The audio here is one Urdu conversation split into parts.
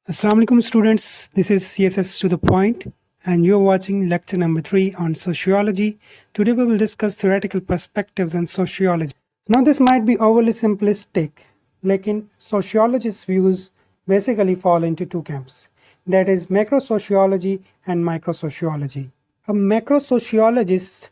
Assalamu alaikum students, this is CSS to the point and you're watching lecture number 3 on sociology. Today we will discuss theoretical perspectives on sociology. Now this might be overly simplistic, like in sociologists' views basically fall into two camps, that is macrosociology and microsociology. A macrosociologist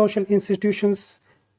social institutions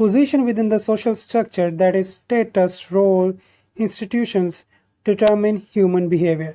position within the social structure, that is status, role, institutions determine human behavior.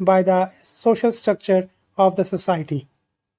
by the social structure of the society.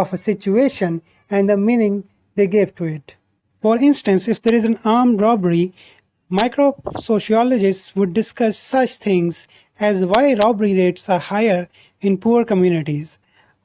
of a situation and the meaning they gave to it. For instance, if there is an armed robbery, microsociologists would discuss such things as why robbery rates are higher in poor communities.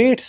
rates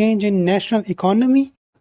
change in national economy?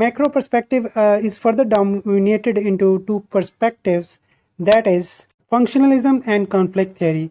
macro perspective is further dominated into two perspectives, that is functionalism and conflict theory.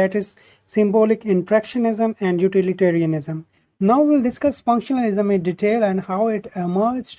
that is symbolic interactionism and utilitarianism. Now we'll discuss functionalism in detail and how it emerged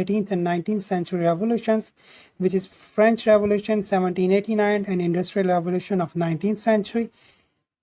18th and 19th century revolutions, which is French Revolution 1789 and Industrial Revolution of 19th century.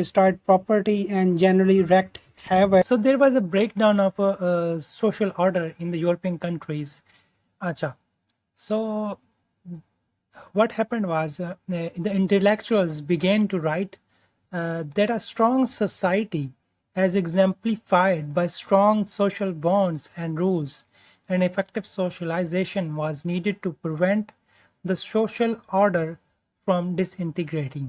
destroyed property and generally wreaked havoc. So there was a breakdown of social order in the European countries. Acha. So what happened was the intellectuals began to write that a strong society as exemplified by strong social bonds and rules and effective socialization was needed to prevent the social order from disintegrating.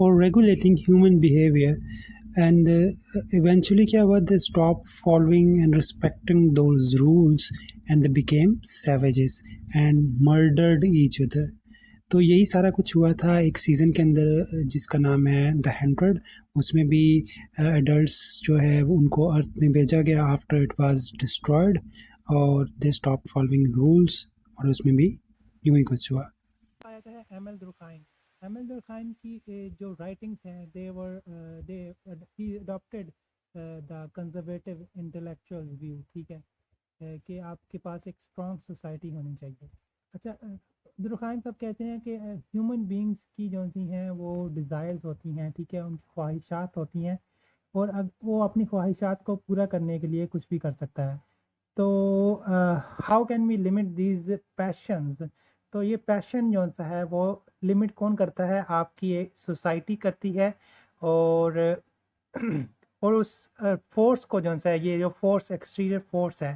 for regulating human behavior and eventually کیا ہوا they stopped following and respecting those rules and they became savages and murdered each other. تو یہی سارا کچھ ہوا تھا ایک سیزن کے اندر جس کا نام ہے دا 100. اس میں بھی ایڈلٹس جو ہے وہ ان کو ارتھ میں بھیجا گیا آفٹر اٹ واز ڈسٹرائڈ اور دے اسٹاپ فالوئنگ رولس اور اس میں بھی یوں ہی کچھ ہوا. آیا ہے ایمل درخائم. ایمل درخائم کی جو رائٹنگس ہیں they adapted the conservative intellectual view. ٹھیک ہے کہ آپ کے پاس ایک اسٹرانگ سوسائٹی ہونی چاہیے. اچھا درخائم صاحب کہتے ہیں کہ ہیومن بینگس کی جو سی ہیں وہ ڈیزائرز ہوتی ہیں. ٹھیک ہے ان کی خواہشات ہوتی ہیں اور اب وہ اپنی خواہشات کو پورا کرنے کے لیے کچھ بھی کر سکتا ہے. تو how can we limit these passions. تو یہ پیشن جو سا ہے وہ لمٹ کون کرتا ہے؟ آپ کی ایک سوسائٹی کرتی ہے اور اور اس فورس کو جو سا ہے یہ جو فورس ایکسٹیریئر فورس ہے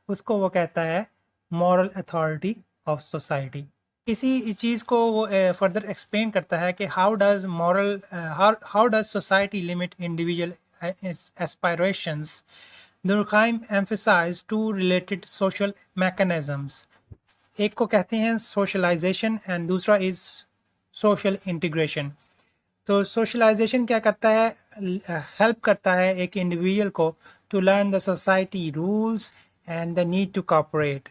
اس کو وہ کہتا ہے مورل اتھارٹی آف سوسائٹی. اسی چیز کو وہ فردر ایکسپلین کرتا ہے کہ how does society limit individual aspirations. Durkheim emphasize two related social mechanisms. ایک کو کہتے ہیں سوشلائزیشن اینڈ دوسرا از سوشل انٹیگریشن. تو سوشلائزیشن کیا کرتا ہے؟ ہیلپ کرتا ہے ایک انڈیویجول کو to learn the society rules and the need to cooperate.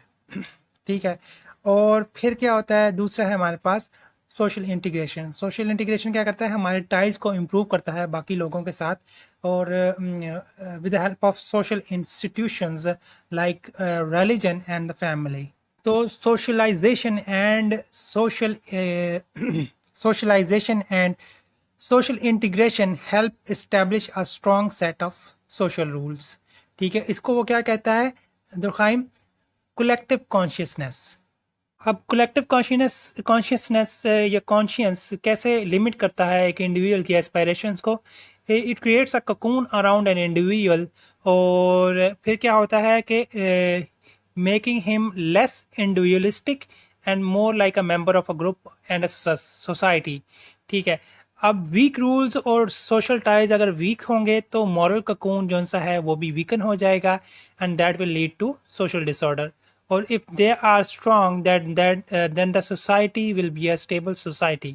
ٹھیک ہے. اور پھر کیا ہوتا ہے دوسرا ہے ہمارے پاس سوشل انٹیگریشن. سوشل انٹیگریشن کیا کرتا ہے؟ ہمارے ٹائز کو امپروو کرتا ہے باقی لوگوں کے ساتھ اور with the help of social institutions like religion and the family. تو socialisation and social integration help establish a strong set of social rules. ٹھیک ہے. اس کو وہ کیا کہتا ہے درخائم؟ Collective consciousness. اب کولیکٹیو کانشیسنیس یا کانشینس کیسے لمٹ کرتا ہے ایک انڈیویجول کی ایسپائریشنس کو؟ It creates a cocoon around an individual. اور پھر کیا ہوتا ہے کہ میکنگ ہم less individualistic and more like a member of a group and a society. ٹھیک ہے. اب ویک رولز اور سوشل ٹائز اگر ویک ہوں گے تو مورل ککون جو سا ہے وہ بھی ویکن ہو جائے گا and that will lead to social disorder. اور if they are strong then the society will be a stable society.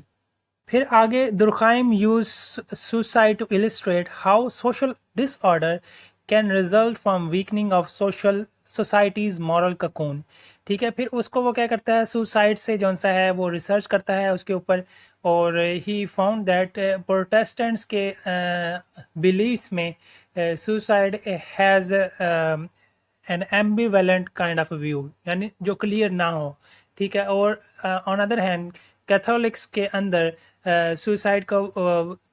پھر آگے درخائم use suicide to illustrate how social disorder can result from weakening of society's moral cocoon. ٹھیک ہے. پھر اس کو وہ کیا کرتا ہے سوسائڈ سے جو سا ہے وہ ریسرچ کرتا ہے اس کے اوپر اور ہی فاؤنڈ دیٹ پروٹیسٹنٹس کے بلیفس میں suicide has an ambivalent kind of a view یعنی جو کلیئر نہ ہو. ٹھیک ہے. اور آن ادر ہینڈ کیتھولکس کے اندر سوسائڈ کو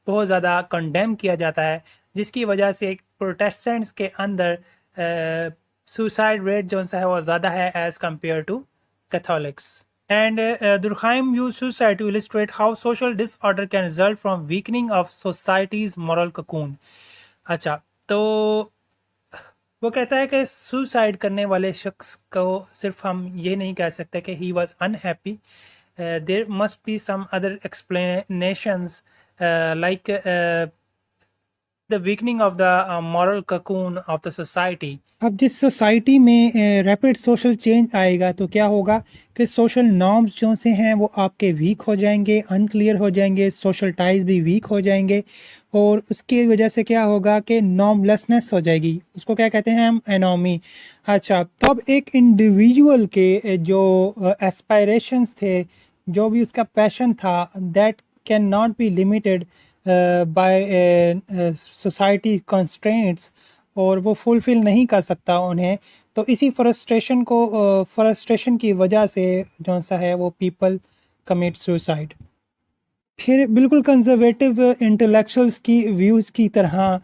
بہت زیادہ کنڈیم کیا جاتا ہے جس کی وجہ سے پروٹیسٹنٹس کے اندر سوسائڈ ریٹ جو ہے وہ زیادہ ہے as compared to Catholics. And Durkheim use suicide to illustrate how social disorder can result from weakening of society's moral cocoon. اچھا تو وہ کہتا ہے کہ سوسائڈ کرنے والے شخص کو صرف ہم یہ نہیں کہہ سکتے کہ he was unhappy. There must be some other explanations like the weakening of the moral cocoon of the society. اب جس سوسائٹی میں ریپڈ سوشل چینج آئے گا تو کیا ہوگا کہ سوشل نارمز جو سے ہیں وہ آپ کے ویک ہو جائیں گے, انکلیئر ہو جائیں گے, سوشل ٹائز بھی ویک ہو جائیں گے اور اس کی وجہ سے کیا ہوگا کہ نارم لیسنس ہو جائے گی. اس کو کیا کہتے ہیں ہم؟ انومی. اچھا تو اب ایک انڈیویجول کے جو ایسپائریشنس تھے, جو بھی اس کا پیشن تھا, that can not be limited by society constraints اور وہ فلفل نہیں کر سکتا انہیں. تو اسی فرسٹریشن کی وجہ سے جو سا ہے وہ پیپل کمٹ سوسائڈ. پھر بالکل کنزرویٹو انٹلیکچوئلس کی ویوز کی طرح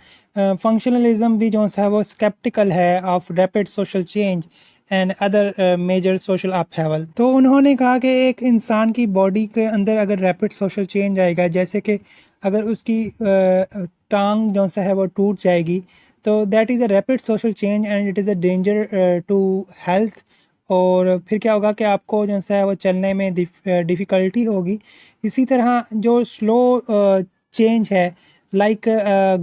فنکشنلزم بھی جو ہے وہ اسکیپٹیکل ہے of rapid social change and other major social upheaval. تو انہوں نے کہا کہ ایک انسان کی باڈی کے اندر اگر ریپڈ سوشل چینج آئے گا, جیسے کہ اگر اس کی ٹانگ جو ہے وہ ٹوٹ جائے گی تو that is a rapid social change and it is a danger to health. اور پھر کیا ہوگا کہ آپ کو جو ہے وہ چلنے میں ڈیفیکلٹی ہوگی. اسی طرح جو سلو چینج ہے like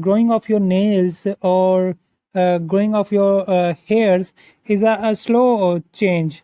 growing of your nails or growing of your hairs is a slow change.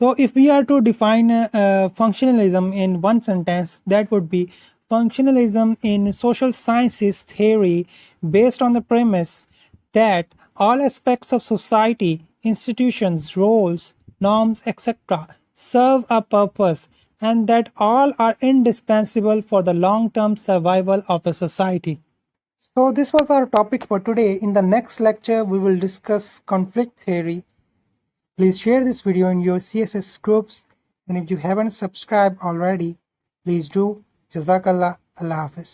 So, if we are to define functionalism in one sentence, that would be functionalism in social sciences theory based on the premise that all aspects of society, institutions, roles, norms, etc., serve a purpose and that all are indispensable for the long term survival of the society. So this was our topic for today. In the next lecture, we will discuss conflict theory. Please share this video in your CSS groups, and if you haven't subscribed already, please do. Jazakallah. Allah Hafiz.